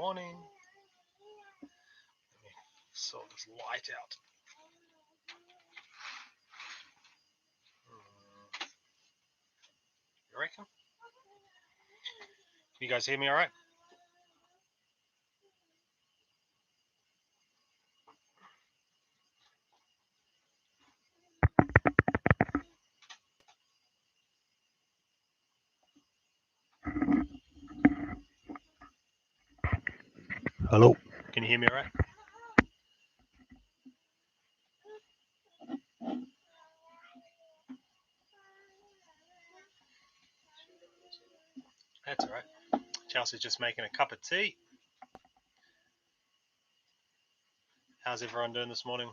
morning. Let me sort this light out. You reckon? You guys hear me all right? Hello. Can you hear me all right? That's all right. Chelsea's just making a cup of tea. How's everyone doing this morning?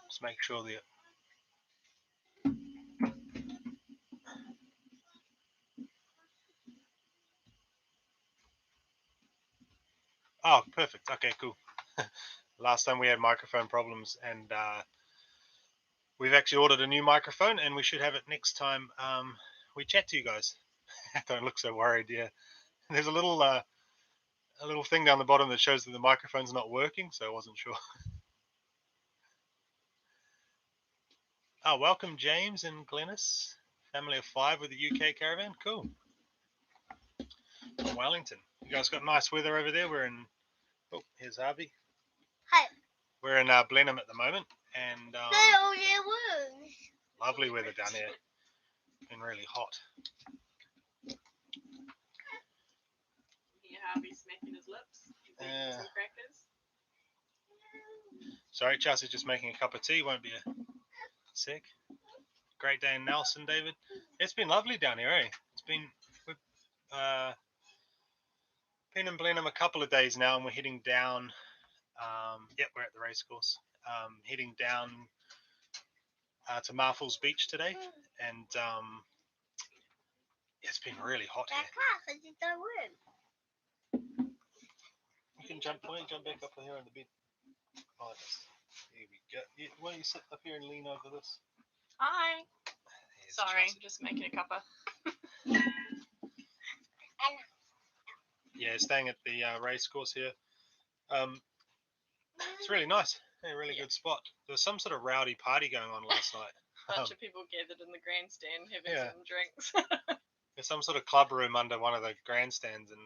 Just make sure the Oh, perfect. Okay, cool. Last time we had microphone problems, and we've actually ordered a new microphone, and we should have it next time we chat to you guys. Don't look so worried. Yeah, there's a little thing down the bottom that shows that the microphone's not working, so I wasn't sure. Oh, welcome James and Glennis, family of 5 with the UK Caravan. Cool. From Wellington. You guys got nice weather over there. We're in. Oh, here's Harvey. Hi. We're in Blenheim at the moment, and lovely weather down here. Been really hot. Yeah, Harvey's smacking his lips. He's eating some crackers. Sorry, Chelsea's just making a cup of tea. Won't be a sec. Great day in Nelson, David. It's been lovely down here, eh? It's been we've been in Blenheim a couple of days now, and we're heading down. Yep, we're at the racecourse. Heading down to Marfall's Beach today, and it's been really hot here. You can jump back up here on the bed. Oh, here we go. Why don't you sit up here and lean over this? Hi. Sorry, just making a cuppa. Yeah, staying at the racecourse here. It's really nice. A really good spot. There was some sort of rowdy party going on last night. A bunch of people gathered in the grandstand having some drinks. There's some sort of club room under one of the grandstands, and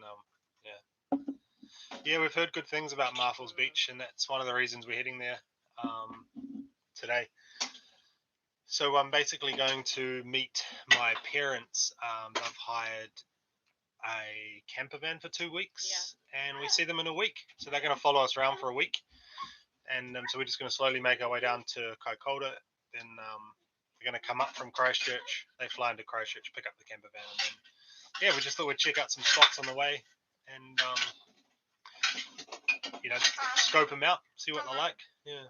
yeah, we've heard good things about Marfall's Beach, and that's one of the reasons we're heading there today. So I'm basically going to meet my parents. They've hired a camper van for 2 weeks, and we see them in a week. So they're going to follow us around for a week, and so we're just going to slowly make our way down to Kaikoura. Then we're going to come up from Christchurch. They fly into Christchurch, pick up the camper van, and then we just thought we'd check out some spots on the way, and scope them out, see what they're like. Yeah.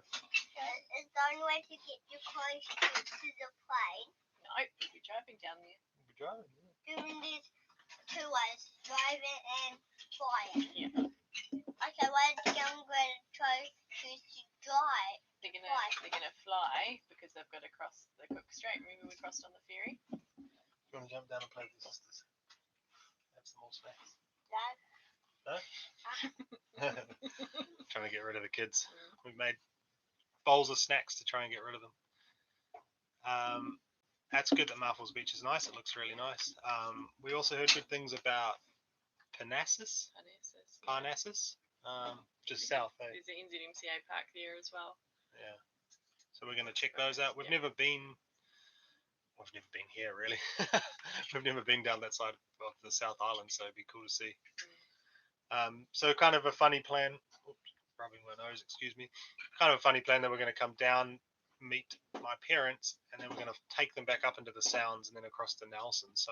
Is the only way to get you close to the plane? No, we'll be driving down there. We'll be driving, There's 2 ways, driving and flying. Yeah. Okay, why did the young girl choose to drive? They're gonna fly because they've got to cross the Cook Strait. Remember we crossed on the ferry? Do you want to jump down and play with your sisters? Have some more snacks. Dad. No? Trying to get rid of the kids. We've made bowls of snacks to try and get rid of them. That's good that Marfall's Beach is nice. It looks really nice. We also heard good things about Parnassus. Just south. There's an NZMCA park there as well. Yeah. So we're going to check those out. We've never been here really. We've never been down that side of the South Island, so it'd be cool to see. So kind of a funny plan. Oops, rubbing my nose, excuse me. Kind of a funny plan that we're going to come down, meet my parents, and then we're going to take them back up into the Sounds and then across to Nelson. So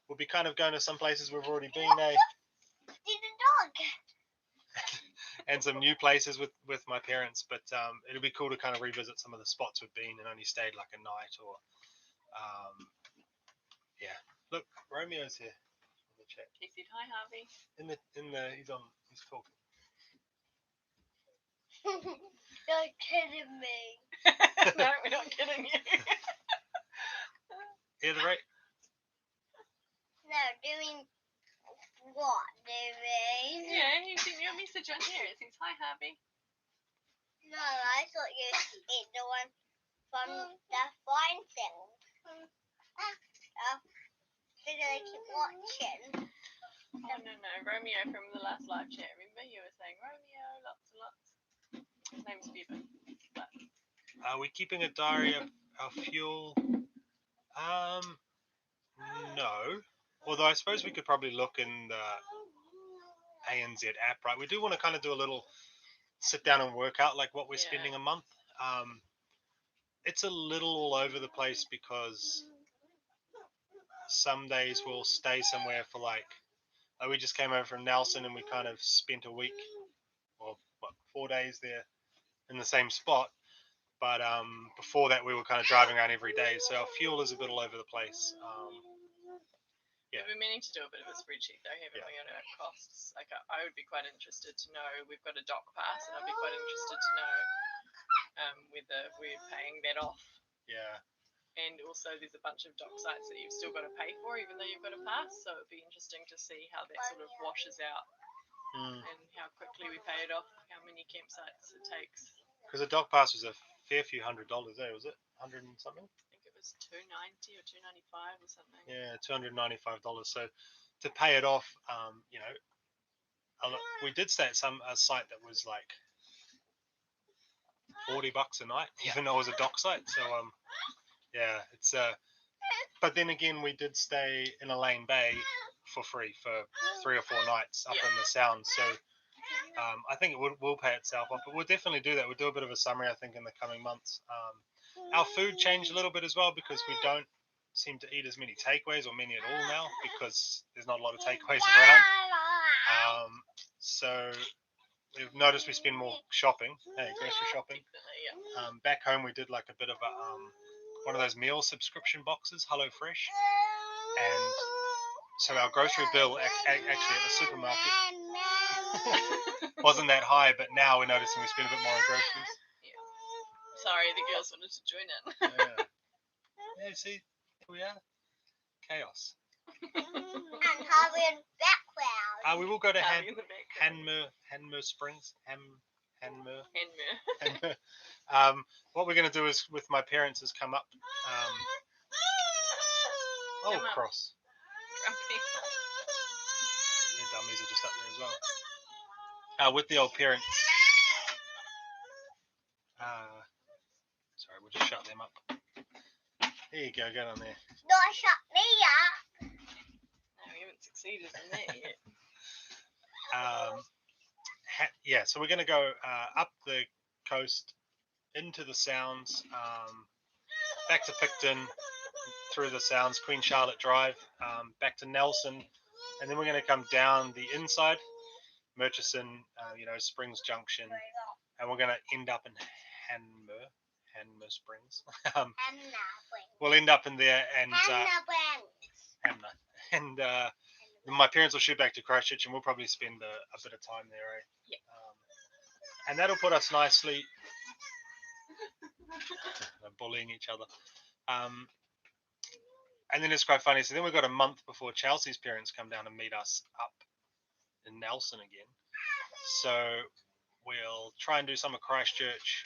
we'll be kind of going to some places we've already been. See the dog. and some new places with my parents. But it'll be cool to kind of revisit some of the spots we've been and only stayed like a night or yeah. Look, Romeo's here in the chat. He said hi, Harvey. He's talking. You're kidding me. No, we're not kidding you. Yeah, the right. No, doing what, doing? Yeah, he sent you a message on here. It says hi, Harvey. No, I thought you ate the one from the fine thing. Did I keep watching? Oh, no. Romeo from the last live chat. Remember you were saying Romeo, lots and lots. His name's Bevan. But... Are we keeping a diary of our fuel? No. Although I suppose we could probably look in the ANZ app, right? We do want to kind of do a little sit down and work out like what we're spending a month. It's a little all over the place because some days we'll stay somewhere for like we just came over from Nelson and we kind of spent a week or 4 days there in the same spot. But before that, we were kind of driving around every day, so our fuel is a bit all over the place. Yeah. We've been meaning to do a bit of a spreadsheet though, haven't we, on our costs? Like, I would be quite interested to know. We've got a dock pass, and I'd be quite interested to know whether we're paying that off. Yeah. And also, there's a bunch of dock sites that you've still got to pay for, even though you've got a pass. So it'd be interesting to see how that sort of washes out and how quickly we pay it off, how many campsites it takes. Because a dock pass was a fair few $100 there, was it? 100 and something? I think it was $290 or $295 or something. Yeah, $295. So to pay it off, we did stay at a site that was like $40 a night, even though it was a dock site. So yeah, it's but then again, we did stay in Elaine Bay for free for 3 or 4 nights up in the Sound. So I think it will pay itself off. But we'll definitely do that. We'll do a bit of a summary, I think, in the coming months. Our food changed a little bit as well because we don't seem to eat as many takeaways or many at all now because there's not a lot of takeaways around. So we've noticed we spend more shopping, grocery shopping. Back home we did like a bit of a one of those meal subscription boxes, HelloFresh, and so our grocery bill actually at the supermarket wasn't that high, but now we're noticing we spend a bit more on groceries. Yeah. Sorry, the girls wanted to join in. Yeah, see, here we are. Chaos. And Harvey in the background. We will go to Hanmer Springs. Hanmer. What we're going to do is with my parents is come up. Cross. Yeah, dummies are just up there as well. With the old parents. Sorry, we'll just shut them up. There you go, get on there. Don't shut me up. No, we haven't succeeded in that yet. So we're going to go up the coast into the Sounds, back to Picton, through the Sounds, Queen Charlotte Drive, back to Nelson, and then we're going to come down the inside, Murchison, Springs Junction, and we're going to end up in Hanmer Springs. We'll end up in there, and my parents will shoot back to Christchurch, and we'll probably spend a bit of time there. Yeah. And that'll put us nicely. Bullying each other. And then it's quite funny. So then we've got a month before Chelsea's parents come down and meet us up in Nelson again. So we'll try and do some of Christchurch.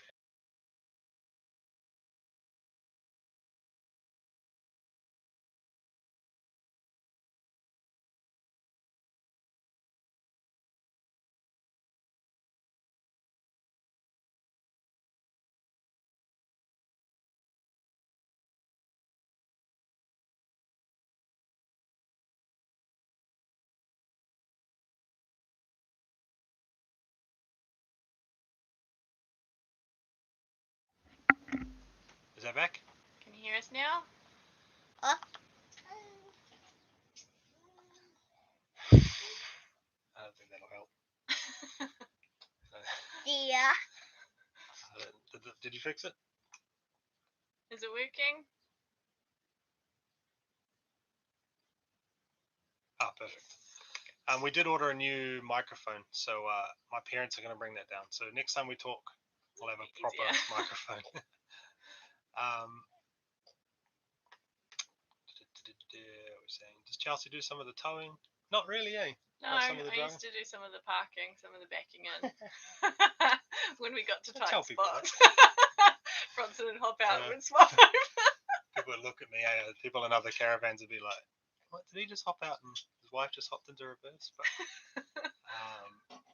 Is that back? Can you hear us now? that'll help. Yeah. Did you fix it? Is it working? Ah, perfect. We did order a new microphone, so my parents are going to bring that down. So next time we talk, we'll have a proper microphone. What we're saying? Does Chelsea do some of the towing? Not really, eh? No, Not some of the I driving? used to do some of the parking, some of the backing in. When we got to Don't tight tell people spots. Bronson would hop out Yeah. and swap over. People would look at me, people in other caravans would be like, what, did he just hop out and his wife just hopped into reverse? But,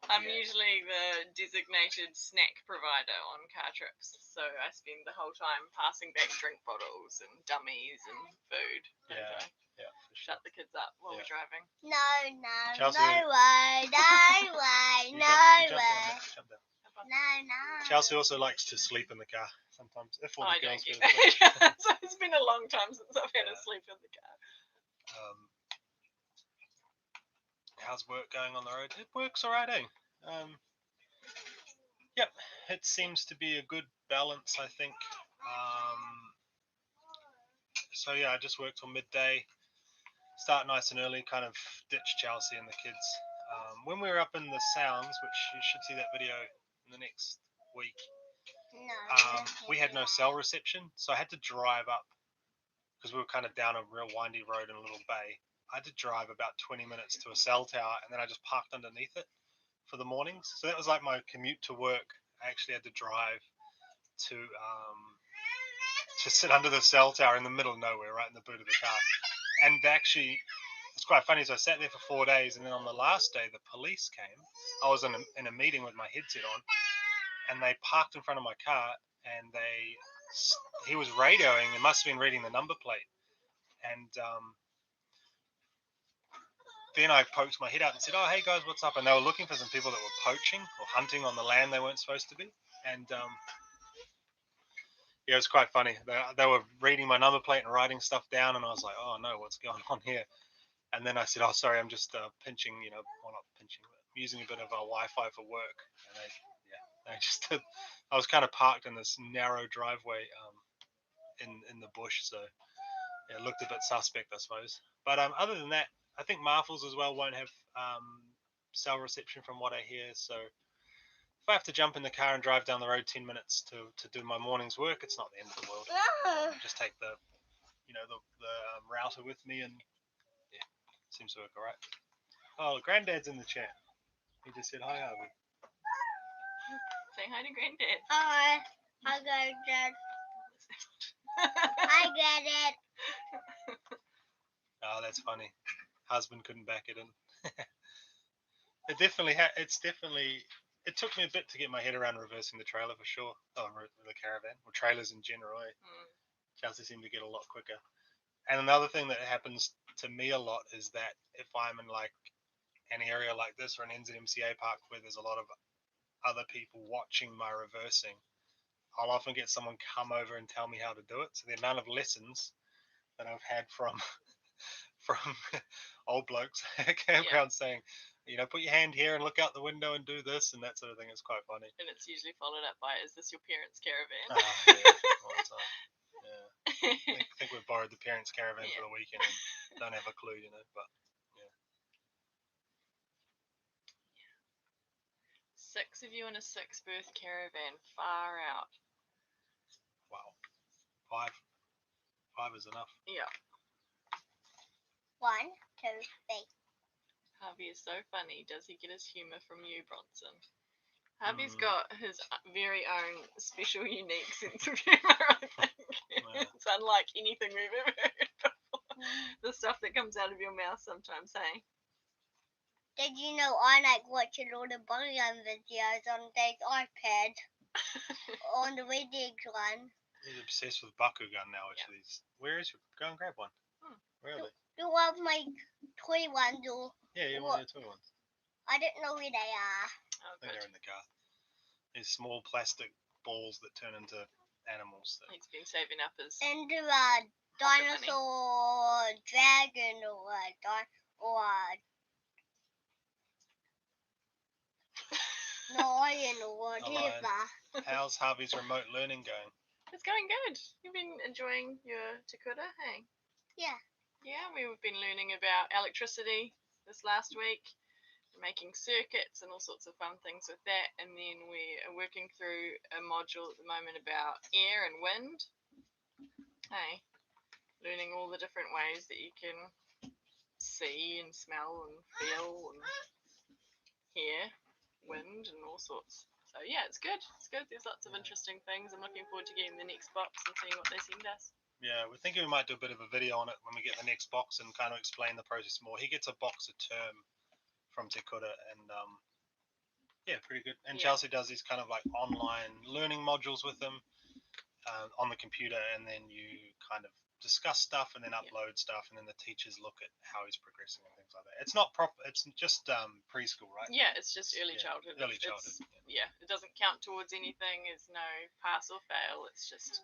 I'm yeah. usually the designated snack provider on car trips, so I spend the whole time passing back drink bottles and dummies and food. Yeah, And yeah, for sure. shut the kids up while we're driving. No, Chelsea, no way, no way, You no jump way. down, jump down. No. Chelsea also likes to sleep in the car sometimes. If all the I don't girls get get a sleep. that. So it's been a long time since I've had a sleep in the car. How's work going on the road? It works alright, eh? Yep, it seems to be a good balance, I think. So yeah, I just worked till midday. Start nice and early, kind of ditch Chelsea and the kids. When we were up in the Sounds, which you should see that video in the next week, we had no cell reception, so I had to drive up because we were kind of down a real windy road in a little bay. I had to drive about 20 minutes to a cell tower, and then I just parked underneath it for the mornings. So that was like my commute to work. I actually had to drive to sit under the cell tower in the middle of nowhere, right in the boot of the car. And actually, it's quite funny. So I sat there for 4 days, and then on the last day, the police came. I was in a meeting with my headset on, and they parked in front of my car, and he was radioing. It must have been reading the number plate, and then I poked my head out and said, "Oh, hey guys, what's up?" And they were looking for some people that were poaching or hunting on the land they weren't supposed to be, and yeah, it was quite funny. They were reading my number plate and writing stuff down, and I was like, "Oh no, what's going on here?" And then I said, "Oh, sorry, I'm just pinching, well, not pinching, but I'm using a bit of Wi-Fi for work." And they just did. I was kind of parked in this narrow driveway in the bush, so yeah, it looked a bit suspect, I suppose. But other than that, I think Marfels as well won't have cell reception from what I hear. So if I have to jump in the car and drive down the road 10 minutes to do my morning's work, it's not the end of the world. Just take the router with me, and yeah, seems to work all right. Oh, Granddad's in the chat. He just said hi, Harvey. Say hi to Granddad. Hi, Granddad. I get it. Oh, that's funny. Husband couldn't back it in. It took me a bit to get my head around reversing the trailer for sure. Oh, the Caravan, or trailers in general. Chelsea seemed to get a lot quicker. And another thing that happens to me a lot is that if I'm in like an area like this or an NZMCA park where there's a lot of other people watching my reversing, I'll often get someone come over and tell me how to do it. So the amount of lessons that I've had from old blokes at a campground saying, put your hand here and look out the window and do this and that sort of thing is quite funny. And it's usually followed up by, "Is this your parents' caravan?" Yeah, all the time. Yeah. I think we've borrowed the parents' caravan for the weekend and don't have a clue, but yeah. 6 of you in a 6-berth caravan, far out. Wow. 5 is enough. Yeah. 1, 2, 3. Harvey is so funny. Does he get his humour from you, Bronson? Harvey's got his very own special, unique sense of humour, I think. Yeah. It's unlike anything we've ever heard before. The stuff that comes out of your mouth sometimes, hey? Did you know I like watching all the Broadband videos on Dave's iPad? On the Reddit one. He's obsessed with Bakugan now, actually. Yeah. Where is your... Go and grab one. Where are they? You want my toy ones or... Yeah, you want your toy ones. I don't know where they are. I think they're in the car. These small plastic balls that turn into animals. He's been saving up his... Into a dinosaur, dragon, or lion or whatever. How's Harvey's remote learning going? It's going good. You've been enjoying your Te Kura, hey? Yeah. Yeah, we've been learning about electricity this last week, making circuits and all sorts of fun things with that. And then we are working through a module at the moment about air and wind. Hey, learning all the different ways that you can see and smell and feel and hear wind and all sorts. So yeah, it's good. It's good. There's lots of interesting things. I'm looking forward to getting the next box and seeing what they send us. Yeah, we're thinking we might do a bit of a video on it when we get the next box and kind of explain the process more. He gets a box a term from Te Kura, and yeah, pretty good. And Yeah. Chelsea does these kind of like online learning modules with him on the computer, and then you kind of discuss stuff and then upload stuff, and then the teachers look at how he's progressing and things like that. It's not proper. It's just preschool, right? Yeah, it's just early childhood. Early childhood. Yeah, it doesn't count towards anything. There's no pass or fail. It's just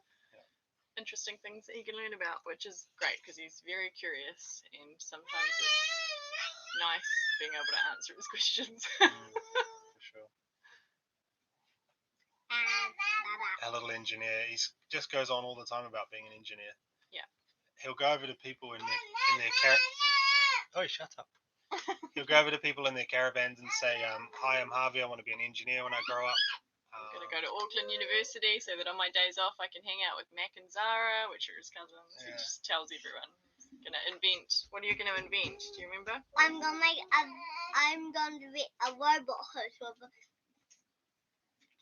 interesting things that he can learn about, which is great because he's very curious, and sometimes it's nice being able to answer his questions. For sure. Our little engineer, he just goes on all the time about being an engineer. Yeah. He'll go over to people in their Oh, shut up. He'll go over to people in their caravans and say, "Hi, I'm Harvey. I want to be an engineer when I grow up. I'm going to go to Auckland University so that on my days off I can hang out with Mac and Zara, which are his cousins. Yeah. He just tells everyone. He's going to invent. What are you going to invent? Do you remember? I'm going to be a robot horse with a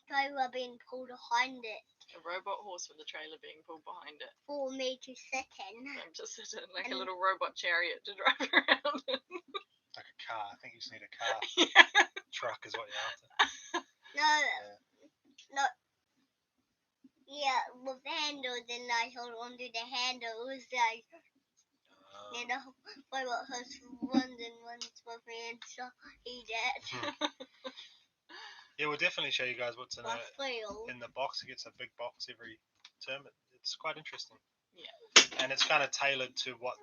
trailer being pulled behind it. A robot horse with a trailer being pulled behind it. For me to sit in. I'm just sitting like a little robot chariot to drive around in. Like a car. I think you just need a car. Yeah. Truck is what you're after. No. Yeah, with handles, and I hold onto the handles, like, then the robot horse runs with me, and so he did. Yeah, we'll definitely show you guys what's in the box. He gets a big box every term. It's quite interesting. Yeah. And it's kind of tailored to what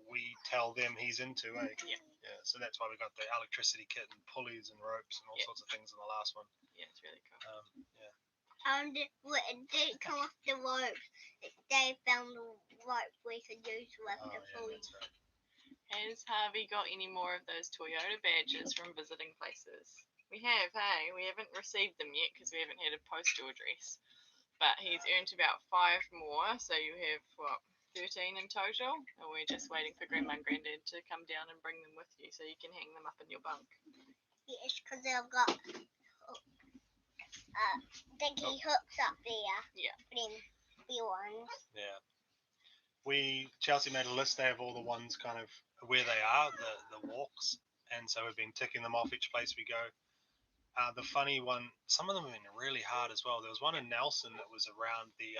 we tell them he's into, eh? Yeah. Yeah. So that's why we got the electricity kit and pulleys and ropes and all sorts of things in the last one. Yeah, it's really cool. Yeah. And it didn't come off the ropes. They found the rope we could use with the pulleys. That's right. Has Harvey got any more of those Toyota badges from visiting places? We have, hey? We haven't received them yet because we haven't had a postal address. But he's earned about 5 more, so you have, 13 in total? And we're just waiting for Grandma and Granddad to come down and bring them with you so you can hang them up in your bunk. Yes, because I've got dinky hooks up there. Yeah. The ones. Yeah. Chelsea made a list there of all the ones kind of where they are, the walks, and so we've been ticking them off each place we go. The funny one, some of them have been really hard as well. There was one in Nelson that was around the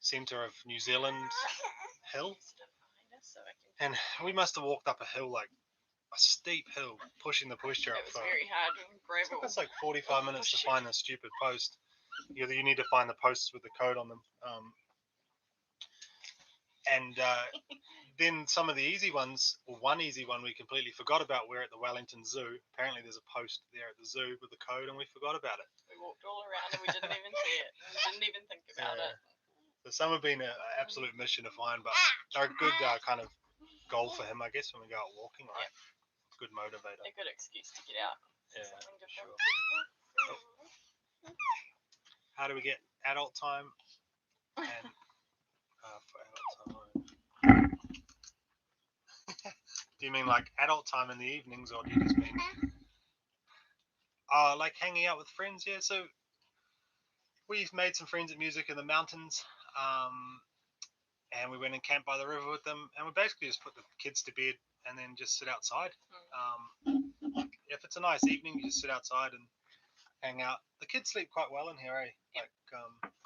centre of New Zealand hill, and we must have walked up a hill, like a steep hill, pushing the pushchair up. It was very hard and gravel. It's like 45 minutes to find the stupid post. You need to find the posts with the code on them. And then some of the easy ones, or one easy one we completely forgot about. We're at the Wellington Zoo. Apparently there's a post there at the zoo with the code, and we forgot about it. We walked all around and we didn't even see it. We didn't even think about it. So some have been an absolute mission to find, but they're a good kind of goal for him, I guess, when we go out walking, right? Yeah. Good motivator. A good excuse to get out. Yeah, sure. How do we get adult time? And for adult time. Do you mean like adult time in the evenings, or do you just mean like hanging out with friends? Yeah, so we've made some friends at music in the mountains, and we went and camped by the river with them, and we basically just put the kids to bed and then just sit outside. If it's a nice evening, you just sit outside and hang out. The kids sleep quite well in here, eh? Like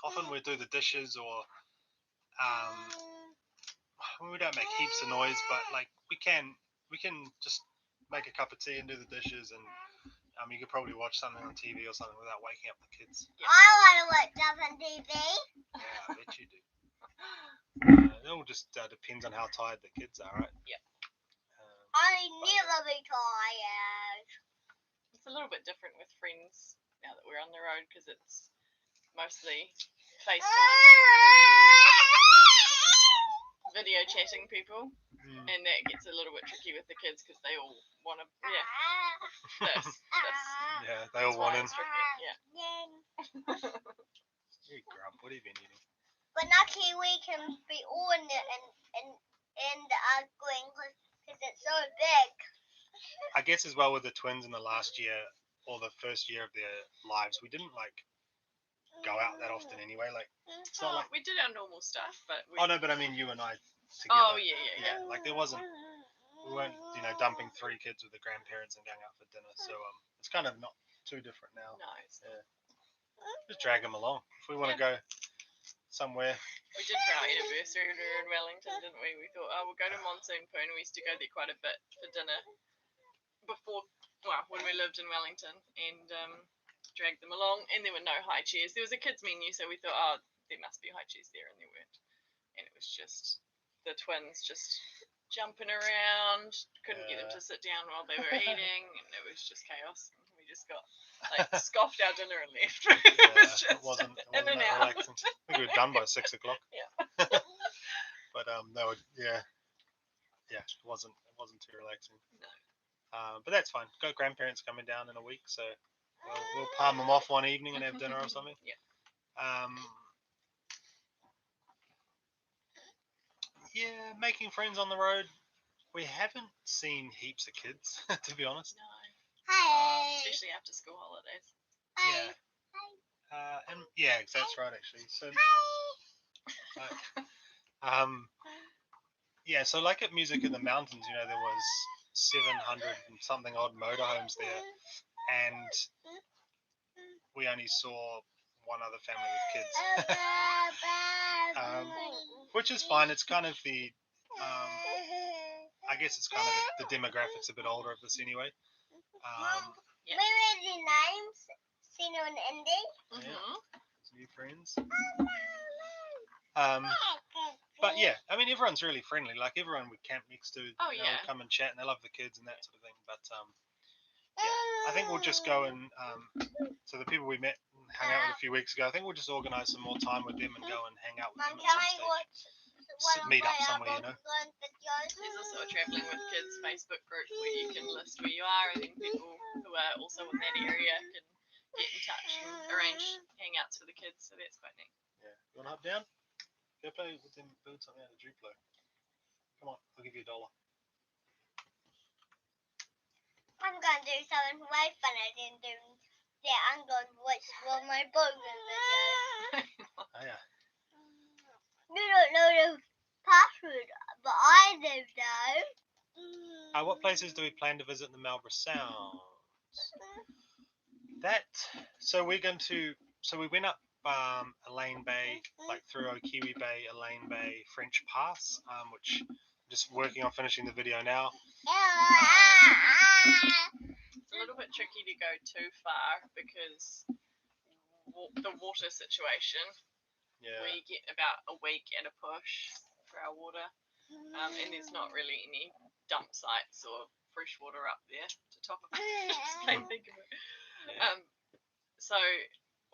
often we do the dishes, or we don't make heaps of noise, but like we can just make a cup of tea and do the dishes, and you could probably watch something on TV or something without waking up the kids. I want to watch stuff on TV. Yeah, I bet you do. It all just depends on how tired the kids are, right? Yeah. I never be tired. It's a little bit different with friends now that we're on the road because it's mostly FaceTime, video chatting people, and that gets a little bit tricky with the kids because they all want to, this. Yeah, they all want in. Yeah. You grub, what have you been eating? But lucky we can be all in it and green because it's so big. I guess as well with the twins in the last year or the first year of their lives, we didn't like go out that often anyway. Like it's not like we did our normal stuff, but oh no, but I mean you and I together. Oh yeah. Like we weren't dumping 3 kids with the grandparents and going out for dinner. So it's kind of not too different now. No, it's not. Just drag them along if we want to go somewhere. We did for our anniversary we were in Wellington, didn't we? We thought, we'll go to Monsoon Poon. We used to go there quite a bit for dinner when we lived in Wellington, and dragged them along. And there were no high chairs. There was a kids menu, so we thought, there must be high chairs there, and there weren't. And it was just the twins just jumping around. Couldn't get them to sit down while they were eating, and it was just chaos. We just got scoffed our dinner and left. It wasn't that relaxing. I think we were done by 6 o'clock. Yeah. But it wasn't too relaxing. No. But that's fine. Got grandparents coming down in a week, so we'll palm them off one evening and have dinner or something. Yeah. Making friends on the road. We haven't seen heaps of kids, to be honest. No. Hi. Especially after school holidays. Yeah. That's right, actually. So. So like at Music in the Mountains, there was 700 and something odd motorhomes there, and we only saw one other family with kids, which is fine. It's kind of the, I guess it's kind of the demographics a bit older of this anyway. Where are the names? Sino and Andy? New friends. But I mean everyone's really friendly. Like everyone we camp next to, they'll come and chat, and they love the kids and that sort of thing. But I think we'll just go and so the people we met and hung out with a few weeks ago, I think we'll just organise some more time with them and go and hang out with them at some stage. Meet up somewhere, There's also a Travelling with Kids Facebook group where you can list where you are, and then people who are also in that area can get in touch and arrange hangouts for the kids. So that's quite neat. Yeah, you want to hop down? Go play with them, build something out of Duplo. Come on, I'll give you $1. I'm going to do something way funner than doing that. I'm going to watch one of my Broadband videos. Oh, yeah. You don't know the password, but I do know. What places do we plan to visit in the Marlborough Sounds? So we went up Elaine Bay, like through Okiwi Bay, Elaine Bay, French Pass, which I'm just working on finishing the video now. It's a little bit tricky to go too far because the water situation. Yeah. We get about a week at a push for our water, and there's not really any dump sites or fresh water up there to top of it. So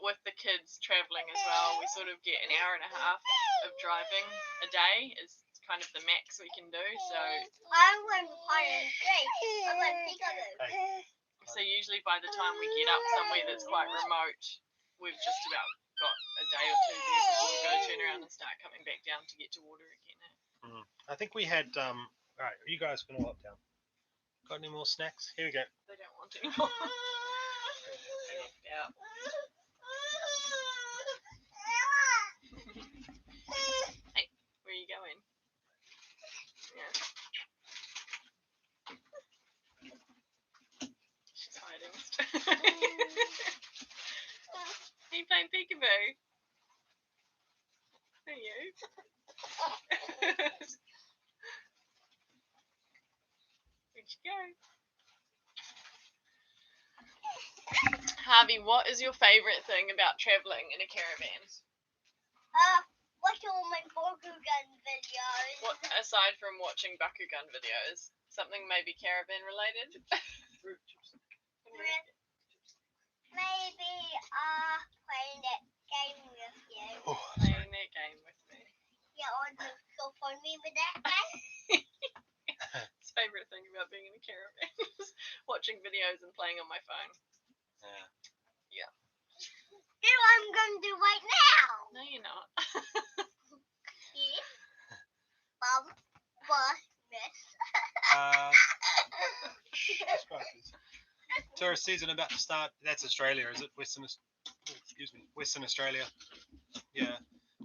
with the kids travelling as well, we sort of get an hour and a half of driving a day is kind of the max we can do. So I'm going to find a street. I'm going to pick up it. So usually by the time we get up somewhere that's quite remote, we've just about got a day or two there before we go turn around and start coming back down to get to water again. I think we had alright, you guys can all up down. Got any more snacks? Here we go. They don't want any more. Yeah. Hey, where are you going? Yeah. She's hiding. Are you playing peekaboo? Are you? Where'd you go? Harvey, what is your favourite thing about travelling in a caravan? Watch all my Bakugan videos. What, aside from watching Bakugan videos, something maybe caravan related? Playing that game with you. Oh, Playing their game with me. Yeah, on the so funny with that game. His favourite thing about being in a caravan is watching videos and playing on my phone. yeah. That's what I'm going to do right now. No, you're not. Yeah. Bum, bus, miss. Tourist season about to start. That's Australia, is it? Western Australia. Yeah.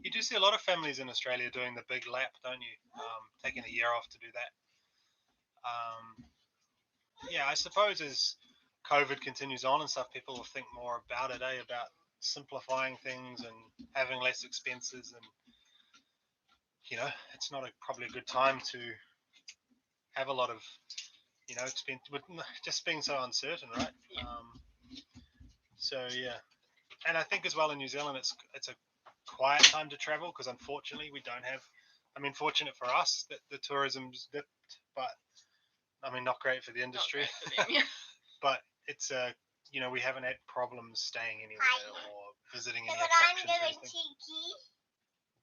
You do see a lot of families in Australia doing the big lap, don't you? Taking a year off to do that. Yeah, I suppose as COVID continues on and stuff, people will think more about it, about simplifying things and having less expenses. And, it's not probably a good time to have a lot of, expense with just being so uncertain, right? Yeah. So, yeah. And I think as well in New Zealand, it's a quiet time to travel because unfortunately we don't have. I mean, fortunate for us that the tourism's dipped, but I mean, not great for the industry. Not great for them, yeah. But it's we haven't had problems staying anywhere or visiting any But I'm attractions or doing anything. cheeky.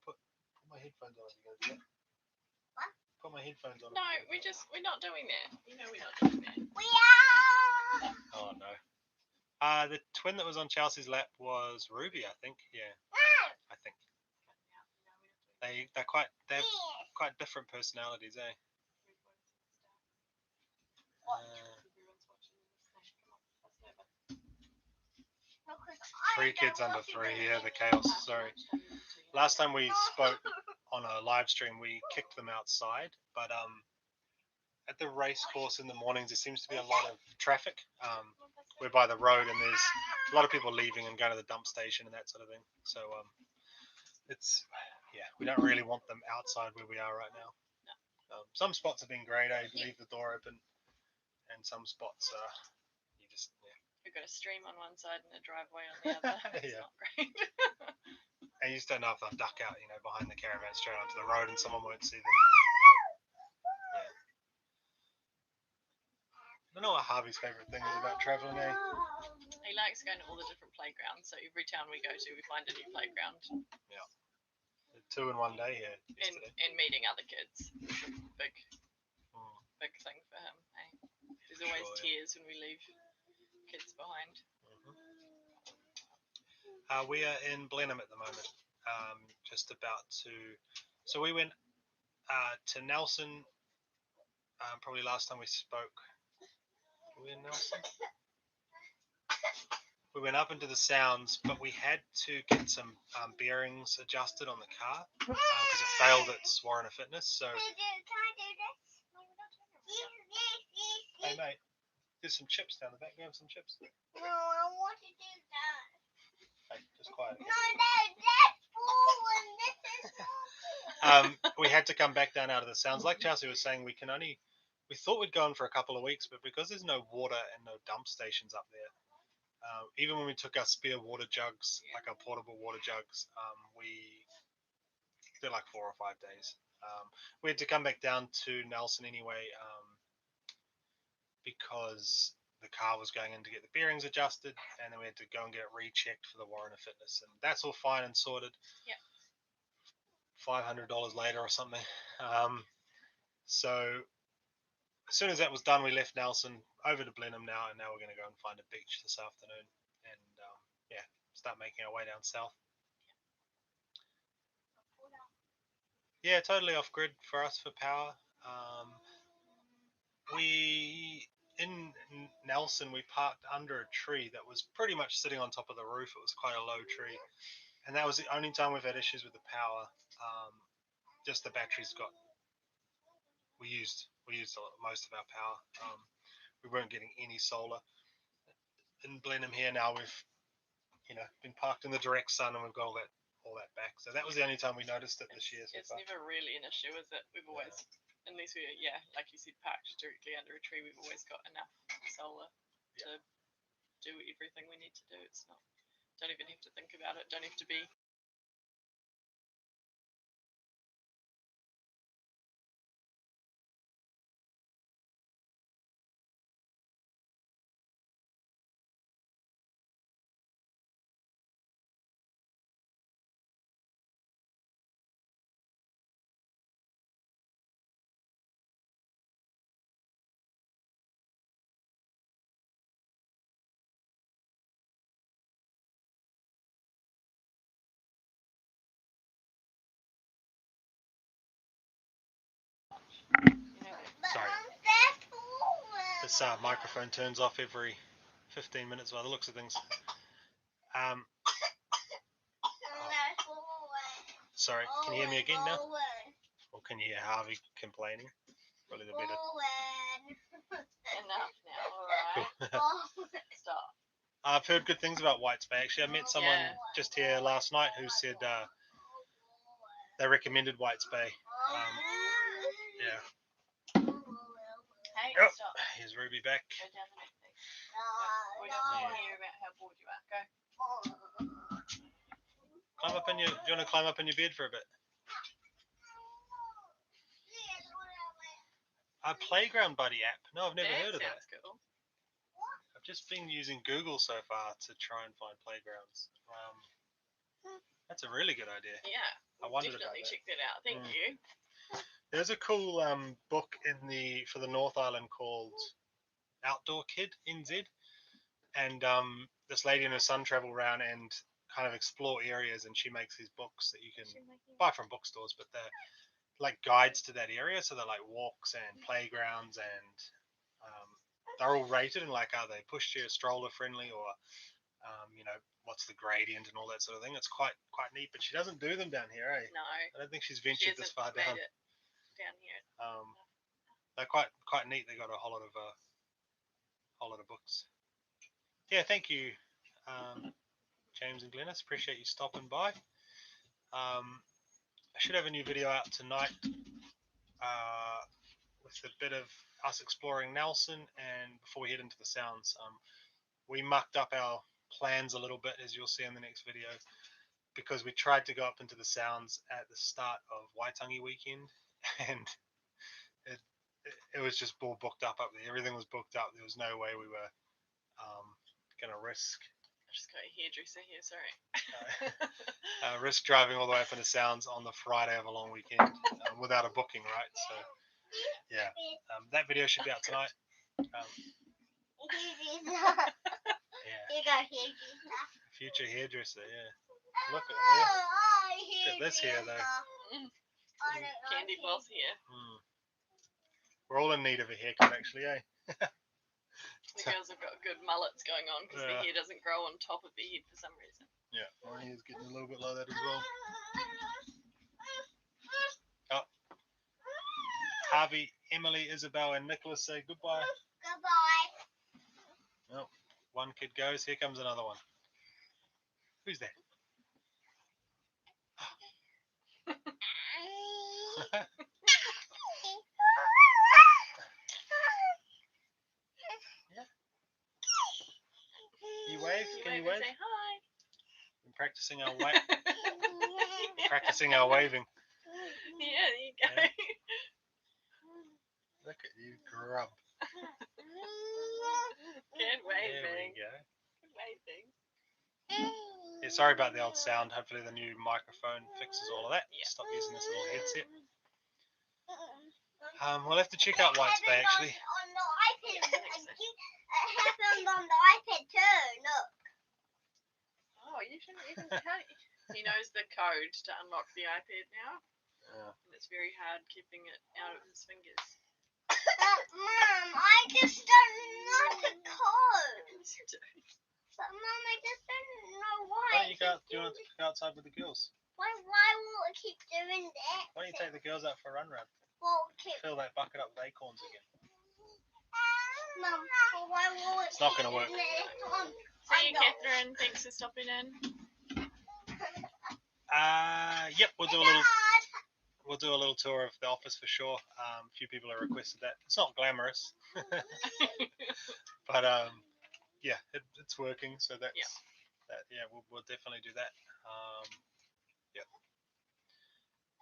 Put my headphones on. If you're gonna do that. What? Put my headphones on. No, we're not doing that. You know we're not doing that. We are. Oh no. The twin that was on Chelsea's lap was Ruby, I think. Yeah, I think. They have quite different personalities, eh? Three kids under 3 here, the chaos. Sorry. Last time we spoke on a live stream, we kicked them outside, but at the race course in the mornings, there seems to be a lot of traffic. We're by the road, and there's a lot of people leaving and going to the dump station and that sort of thing. So we don't really want them outside where we are right now. Some spots have been great. Leave the door open, and some spots you just We've got a stream on one side and a driveway on the other. It's Yeah. not great. And you just don't know if they'll duck out, behind the caravan straight onto the road, and someone won't see them. I don't know what Harvey's favourite thing is about travelling, eh? He likes going to all the different playgrounds. So every town we go to, we find a new playground. Yeah. 2 in 1 day here yesterday. And meeting other kids. It's a big thing for him. Eh? There's always tears when we leave kids behind. We are in Blenheim at the moment. Just about to. So we went to Nelson. Probably last time we spoke. Were we in Nelson? We went up into the Sounds, but we had to get some bearings adjusted on the car because it failed its Warrant of Fitness. So. Can I do this? Hey mate, there's some chips down the back. Go have some chips. No, I want to do that. Hey, just quiet. No, that's fallen. This is fallen. We had to come back down out of the Sounds. Like Chelsea was saying, we thought we'd go on for a couple of weeks, but because there's no water and no dump stations up there, even when we took our spare water jugs, like our portable water jugs, they're like 4 or 5 days. We had to come back down to Nelson anyway, because the car was going in to get the bearings adjusted, and then we had to go and get it rechecked for the Warrant of Fitness, and that's all fine and sorted. Yeah. $500 later or something. So as soon as that was done, we left Nelson over to Blenheim now, and now we're going to go and find a beach this afternoon, and start making our way down south. Yeah, totally off grid for us for power. In Nelson, we parked under a tree that was pretty much sitting on top of the roof. It was quite a low tree, and that was the only time we've had issues with the power. Just the batteries we used most of our power. We weren't getting any solar. In Blenheim here now, we've been parked in the direct sun, and we've got all that back. So that was the only time we noticed it this year. It's never really an issue, is it? We've always, unless we're like you said, parked directly under a tree, we've always got enough solar to do everything we need to do. It's not. Don't even have to think about it. Don't have to be This microphone turns off every 15 minutes by the looks of things. Sorry, can you hear me again now? Or can you hear Harvey complaining? Probably the better. Enough now, alright. Stop. I've heard good things about Whites Bay. Actually, I met someone just here last night who said they recommended Whites Bay. Yeah. Hey, stop. Here's Ruby back. Go down the next thing. We don't want to hear about how bored you are. Go. Climb up in your. Do you want to climb up in your bed for a bit? A Playground Buddy app. No, I've never heard of that. Sounds cool. I've just been using Google so far to try and find playgrounds. That's a really good idea. Yeah. I wondered about Definitely that. check that out. Thank you. There's a cool book for the North Island called Outdoor Kid NZ, and this lady and her son travel around and kind of explore areas, and she makes these books that you can buy from bookstores, but they're like guides to that area, so they're like walks and playgrounds, and they're all rated and like are they pushchair stroller friendly, or what's the gradient and all that sort of thing. It's quite neat, but she doesn't do them down here, eh? No. I don't think she's ventured this far down. Down here. They're quite neat. They got a whole lot of books. Yeah, thank you, James and Glennis. Appreciate you stopping by. I should have a new video out tonight with a bit of us exploring Nelson, and before we head into the Sounds, we mucked up our plans a little bit, as you'll see in the next video, because we tried to go up into the Sounds at the start of Waitangi weekend, and it was just all booked up there. Everything was booked up. There was no way we were going to risk. I just got a hairdresser here, sorry. Risk driving all the way up into Sounds on the Friday of a long weekend without a booking, right? So, yeah, that video should be out tonight. Yeah. Future hairdresser, yeah. Look at her. Look at this hair, though. Candy floss here. We're all in need of a haircut, actually, eh? The girls have got good mullets going on because the hair doesn't grow on top of their head for some reason. Yeah, my hair's getting a little bit like that as well. Oh. Harvey, Emily, Isabel, and Nicholas say goodbye. Goodbye. Oh, one kid goes. Here comes another one. Who's that? You wave? Can you wave? Say hi. I'm practicing our practicing our waving. Yeah, there you go. Yeah. Look at you, grub. Good waving. There we go. Good waving. Yeah, sorry about the old sound. Hopefully the new microphone fixes all of that. Yeah. Stop using this little headset. We'll have to check out Whites Bay actually. On the iPad. It happened on the iPad too. Look. Oh, you shouldn't even tell. He knows the code to unlock the iPad now. Yeah. And it's very hard keeping it out of his fingers. Mom, I just don't know the code. But Mom, I just don't know why. Why don't you go outside with the girls? Why will it keep doing that? Why don't you take the girls out for a run? Fill that bucket up with acorns again. Mum, why will it? It's not going to work. See you, Catherine. Thanks for stopping in. Yep, we'll do a little tour of the office for sure. A few people have requested that. It's not glamorous, but yeah, it's working. So that's that. Yeah, we'll definitely do that. Yeah,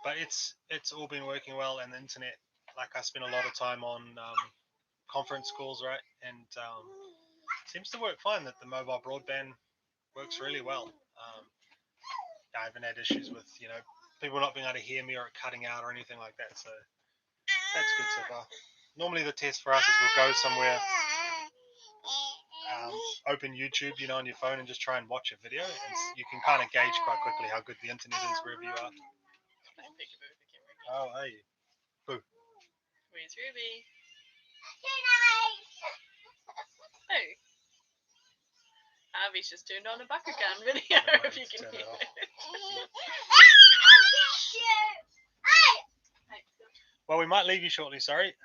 but it's all been working well, and the internet. Like I spend a lot of time on conference calls, right? And seems to work fine. That the mobile broadband works really well. I haven't had issues with people not being able to hear me or it cutting out or anything like that. So that's good so far. Normally the test for us is we'll go somewhere, open YouTube, on your phone and just try and watch a video. And you can kind of gauge quite quickly how good the internet is wherever you are. Oh, hey. Boo. Where's Ruby? Who? Harvey's just turned on a Bakugan video, I might if you need to can turn hear it off. it. Well, we might leave you shortly, sorry.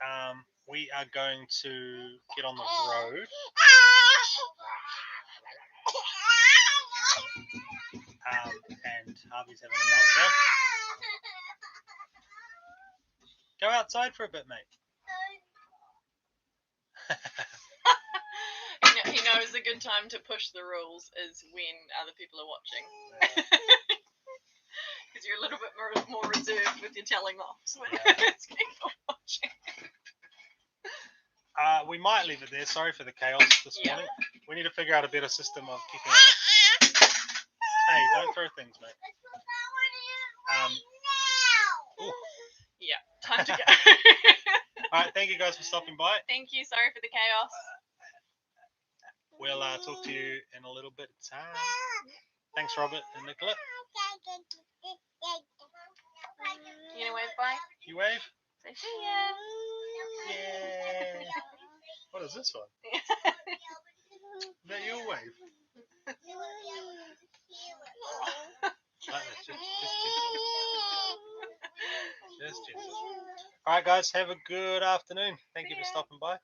We are going to get on the road. And Harvey's having a meltdown. Go outside for a bit, mate. He knows a good time to push the rules is when other people are watching. Because you're a little bit more reserved with your telling offs when it's people watching. We might leave it there. Sorry for the chaos this morning. We need to figure out a better system of keeping our... Hey, don't throw things, mate. Yeah, time to go. Alright, thank you guys for stopping by. Thank you. Sorry for the chaos. We'll talk to you in a little bit of time. Thanks, Robert and Nicola. You gonna wave bye? You wave? Say see ya. Yeah. What is this one? Is that your wave? Like that, just gentle. Just gentle. Alright guys, have a good afternoon. Thank you for stopping by.